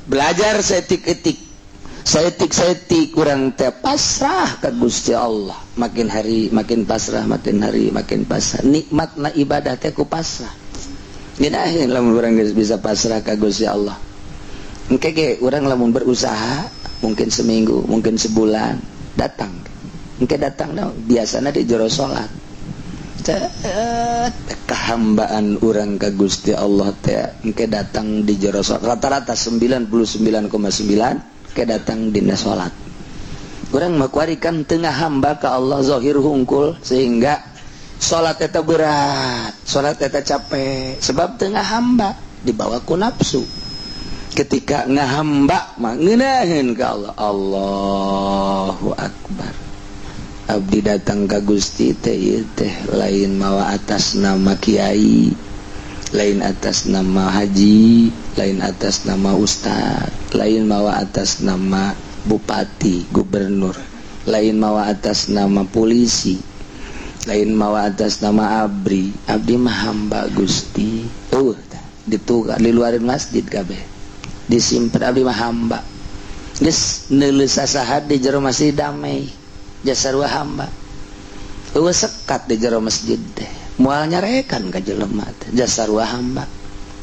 belajar setik-etik saetik kurang teh pasrah ka Gusti Allah, makin hari makin pasrah, makin hari makin pasrah. Nikmatna ibadah teh ku pasrah. Ginahin lamun urang geus bisa pasrah ka Gusti Allah. Engke ge urang lamun berusaha mungkin seminggu, mungkin sebulan datang. Engke datang da biasana di jero salat. Kehambaan urang ka Gusti Allah teh engke datang di jero salat rata-rata 99,9 ke datang dina salat. Urang mah kuarikan tengah hamba ka Allah zahir hungkul sehingga salat eta berat, salat eta capek sebab tengah hamba dibawa ku nafsu. Ketika ngahamba mah ngeunaheun ka Allah, Allahu akbar. Abdi datang ka Gusti teh ieu teh lain mawa atas nama kiai, lain atas nama haji, lain atas nama ustad, lain mawa atas nama bupati, gubernur, lain mawa atas nama polisi, lain mawa atas nama abdi. Abdi mah hamba Gusti. Ditukar di luar masjid kabeh. Disimpen abdi mah hamba. Geus neuleuh sasaha di jero masjid damai. Jasarua hamba. Eueuh sekat di jero masjid teh. Moal nyarekan ka jelema teh jasarua hamba.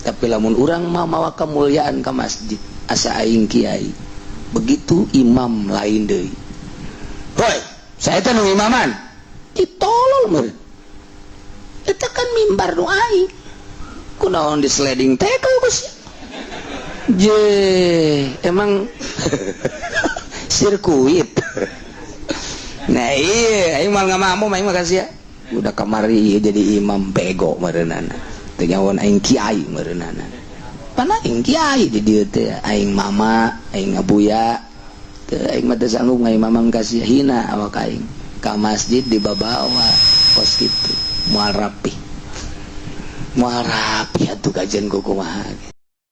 Tapi lamun urang mah mawa kemuliaan ka masjid, asa aing kiai. Begitu imam lain deui. Hoi, saya teh nu imaman. Ditolol meureun. Eta kan mimbar nu aing. Kunaon di sliding tackle Gus? Emang sirkuit. Nah iya, aing mah ngamamu aing mah kasih ya. Udah kamari jadi imam bego meureunana. Teu nyawan aing kiai meureunana. Pan aing kiai di dieu teh, aing mama, aing abuya. Teu aing mah teu sanggup ngaimamang kasih hina awak aing. Ka masjid dibabawa kos kitu. Moal rapi. Moal rapi atuh kajian ku kumaha.